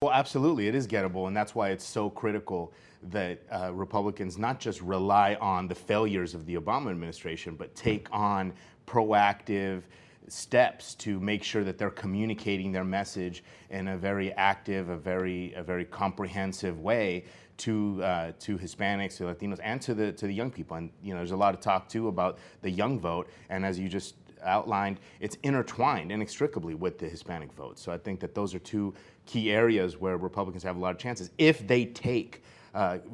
Well, absolutely, it is gettable, and that's why it's so critical that Republicans not just rely on the failures of the Obama administration, but take on proactive steps to make sure that they're communicating their message in a very active, a very comprehensive way to Hispanics, to Latinos, and to the young people. And there's a lot of talk too about the young vote, and as you just outlined, it's intertwined inextricably with the Hispanic vote. So I think that those are two key areas where Republicans have a lot of chances if they take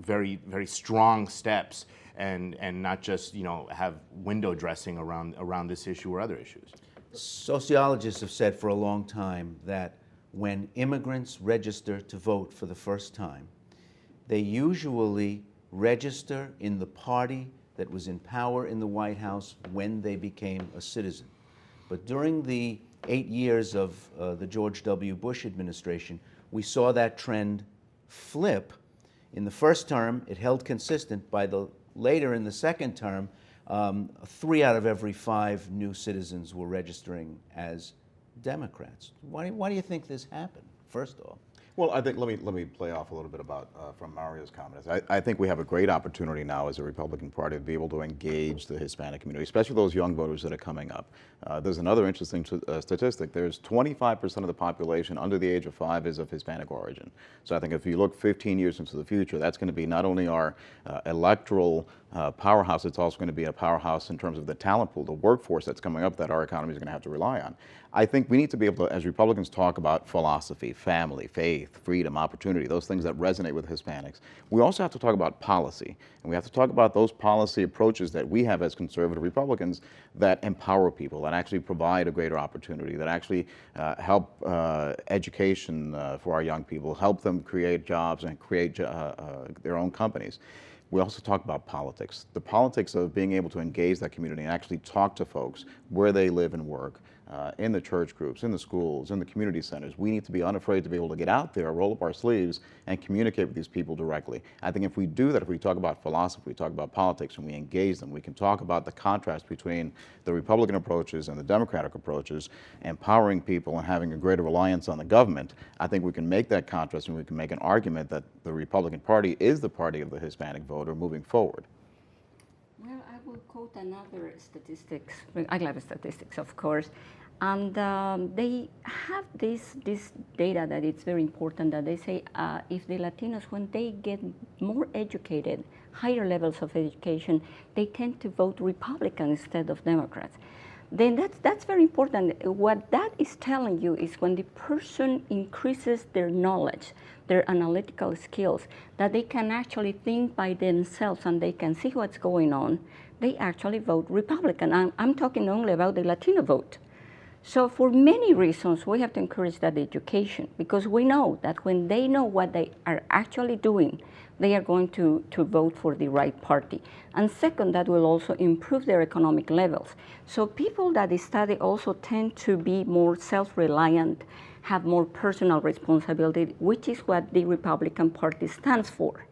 very strong steps and not just have window dressing around this issue or other issues. Sociologists have said for a long time that when immigrants register to vote for the first time, they usually register in the party that was in power in the White House when they became a citizen. But during the 8 years of the George W. Bush administration, we saw that trend flip. In the first term, it held consistent. Later in the second term, 3 out of every 5 new citizens were registering as Democrats. Why do you think this happened, first off? Well, I think let me play off a little bit about from Mario's comments. I think we have a great opportunity now as a Republican Party to be able to engage the Hispanic community, especially those young voters that are coming up. There's another interesting statistic. There's 25% of the population under the age of 5 is of Hispanic origin. So I think if you look 15 years into the future, that's going to be not only our electoral powerhouse, it's also going to be a powerhouse in terms of the talent pool, the workforce that's coming up that our economy is going to have to rely on. I think we need to be able to, as Republicans talk about philosophy, family, faith, freedom, opportunity, those things that resonate with Hispanics, we also have to talk about policy. And we have to talk about those policy approaches that we have as conservative Republicans that empower people, that actually provide a greater opportunity, that actually help education for our young people, help them create jobs and create their own companies. We also talk about politics, the politics of being able to engage that community and actually talk to folks where they live and work, in the church groups, in the schools, in the community centers. We need to be unafraid to be able to get out there, roll up our sleeves, and communicate with these people directly. I think if we do that, if we talk about philosophy, we talk about politics, and we engage them, we can talk about the contrast between the Republican approaches and the Democratic approaches, empowering people and having a greater reliance on the government. I think we can make that contrast, and we can make an argument that the Republican Party is the party of the Hispanic voter moving forward. Well, I will quote another statistics. I love statistics, of course. And they have this data that it's very important that they say if the Latinos, when they get more educated, higher levels of education, they tend to vote Republican instead of Democrats. Then that's very important. What that is telling you is when the person increases their knowledge, their analytical skills, that they can actually think by themselves and they can see what's going on, they actually vote Republican. I'm talking only about the Latino vote. So for many reasons, we have to encourage that education, because we know that when they know what they are actually doing, they are going to vote for the right party. And second, that will also improve their economic levels. So people that study also tend to be more self-reliant, have more personal responsibility, which is what the Republican Party stands for.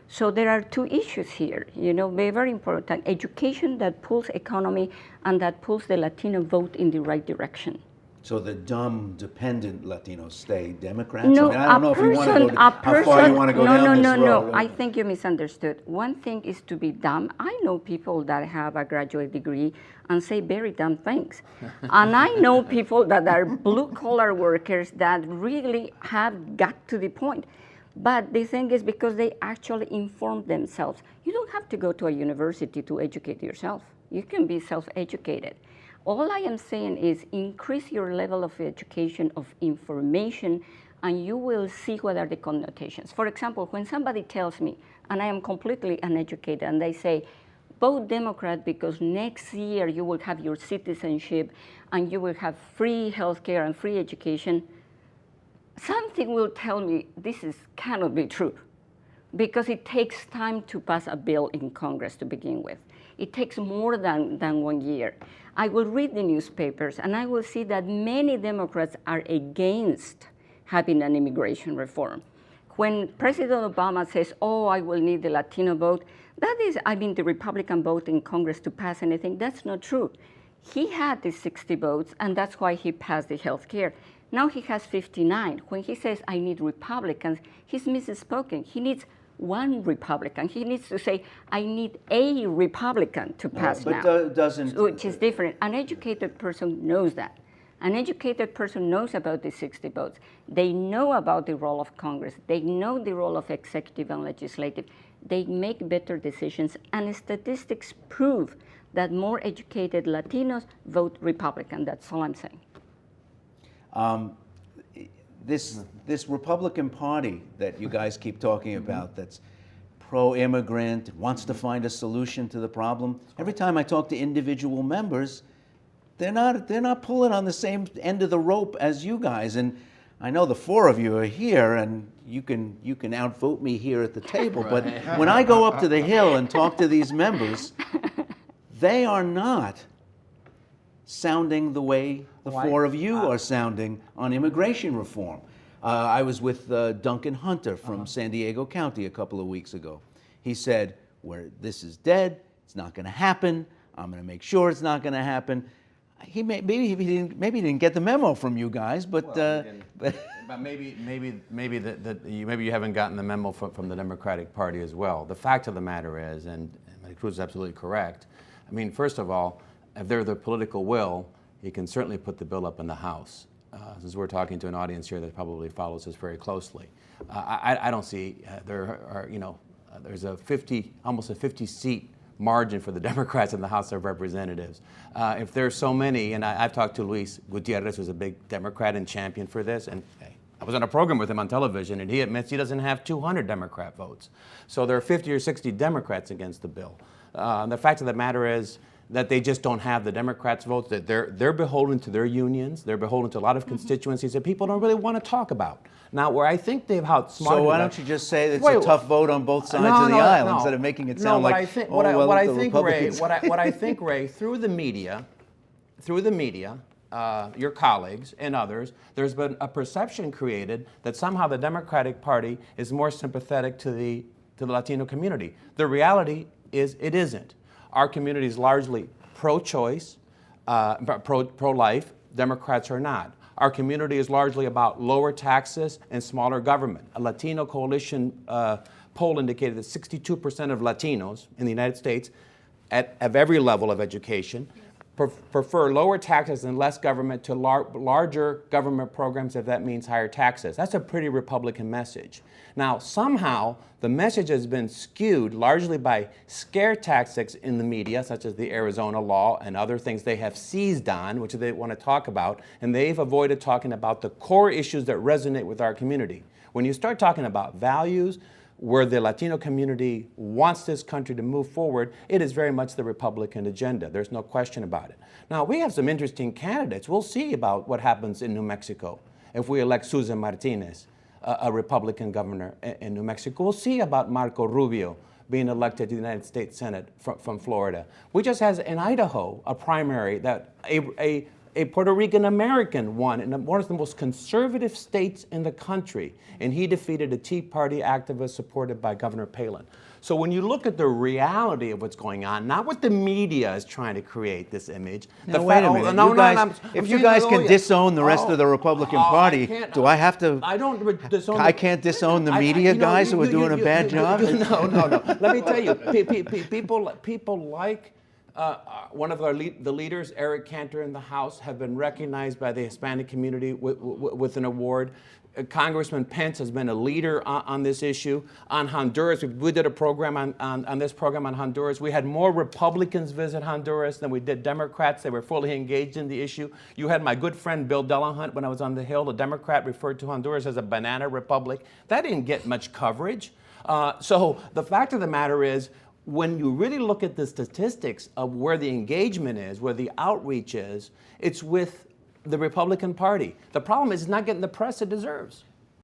So there are 2 issues here, very, very important. Education that pulls economy and that pulls the Latino vote in the right direction. So the dumb, dependent Latinos stay Democrats? No, I don't know if you want to go, how far you want to go down this road. No, I think you misunderstood. One thing is to be dumb. I know people that have a graduate degree and say very dumb things. And I know people that are blue-collar workers that really have got to the point. But the thing is, because they actually inform themselves. You don't have to go to a university to educate yourself. You can be self-educated. All I am saying is increase your level of education, of information, and you will see what are the connotations. For example, when somebody tells me, and I am completely uneducated, and they say, vote Democrat because next year you will have your citizenship and you will have free healthcare and free education, something will tell me this cannot be true, because it takes time to pass a bill in Congress to begin with. It takes more than 1 year. I will read the newspapers and I will see that many Democrats are against having an immigration reform. When President Obama says, oh, I will need the Latino vote, that is, the Republican vote in Congress to pass anything, that's not true. He had the 60 votes, and that's why he passed the health care. Now he has 59. When he says, I need Republicans, he's misspoken. He needs one Republican. He needs to say, I need a Republican to pass but now. doesn't... Which is different. An educated person knows that. An educated person knows about the 60 votes. They know about the role of Congress. They know the role of executive and legislative. They make better decisions, and statistics prove that more educated Latinos vote Republican. That's all I'm saying. This Republican Party that you guys keep talking about, that's pro-immigrant, wants to find a solution to the problem. Every time I talk to individual members, they're not pulling on the same end of the rope as you guys. And I know the four of you are here, and you can outvote me here at the table. Right. But when I go up to the Hill and talk to these members, they are not sounding the way the four of you are sounding on immigration reform. I was with Duncan Hunter from San Diego County a couple of weeks ago. He said, this is dead, it's not going to happen, I'm going to make sure it's not going to happen. Maybe he didn't get the memo from you guys, but maybe you haven't gotten the memo from the Democratic Party as well. The fact of the matter is, and Maricruz is absolutely correct. I mean, first of all, if there's the political will, he can certainly put the bill up in the House. Since we're talking to an audience here that probably follows us very closely, I don't see there's almost a 50-seat margin for the Democrats in the House of Representatives. If there's so many, and I've talked to Luis Gutierrez, who's a big Democrat and champion for this, and I was on a program with him on television, and he admits he doesn't have 200 Democrat votes. So there are 50 or 60 Democrats against the bill. The fact of the matter is that they just don't have the Democrats' votes, that they're beholden to their unions, they're beholden to a lot of constituencies that people don't really want to talk about. Now, where I think they've outsmarted... So why don't you just say that it's a tough vote on both sides of the aisle instead of making it sound like, what I think, Ray, through the media, your colleagues and others, there's been a perception created that somehow the Democratic Party is more sympathetic to the Latino community. The reality is it isn't. Our community is largely pro-choice, pro-life. Democrats are not. Our community is largely about lower taxes and smaller government. A Latino coalition poll indicated that 62% of Latinos in the United States at every level of education prefer lower taxes and less government to larger government programs if that means higher taxes. That's a pretty Republican message. Now, somehow, the message has been skewed largely by scare tactics in the media, such as the Arizona law and other things they have seized on, which they want to talk about, and they've avoided talking about the core issues that resonate with our community. When you start talking about values, where the Latino community wants this country to move forward, it is very much the Republican agenda. There's no question about it. Now, we have some interesting candidates. We'll see about what happens in New Mexico if we elect Susan Martinez, a Republican governor in New Mexico. We'll see about Marco Rubio being elected to the United States Senate from Florida. We just had in Idaho a primary that a Puerto Rican American won in one of the most conservative states in the country, and he defeated a Tea Party activist supported by Governor Palin. So when you look at the reality of what's going on, not what the media is trying to create this image. Now, wait a minute. If you guys can disown the rest of the Republican Party, do I have to? I don't disown. I can't disown the media guys who are doing a bad job? No. Let me tell you, people like one of the leaders, Eric Cantor in the House, have been recognized by the Hispanic community with an award. Congressman Pence has been a leader on this issue. On Honduras, we did a program on this program on Honduras. We had more Republicans visit Honduras than we did Democrats. They were fully engaged in the issue. You had my good friend Bill Delahunt when I was on the Hill. A Democrat referred to Honduras as a banana republic. That didn't get much coverage. So the fact of the matter is, when you really look at the statistics of where the engagement is, where the outreach is, it's with the Republican Party. The problem is it's not getting the press it deserves.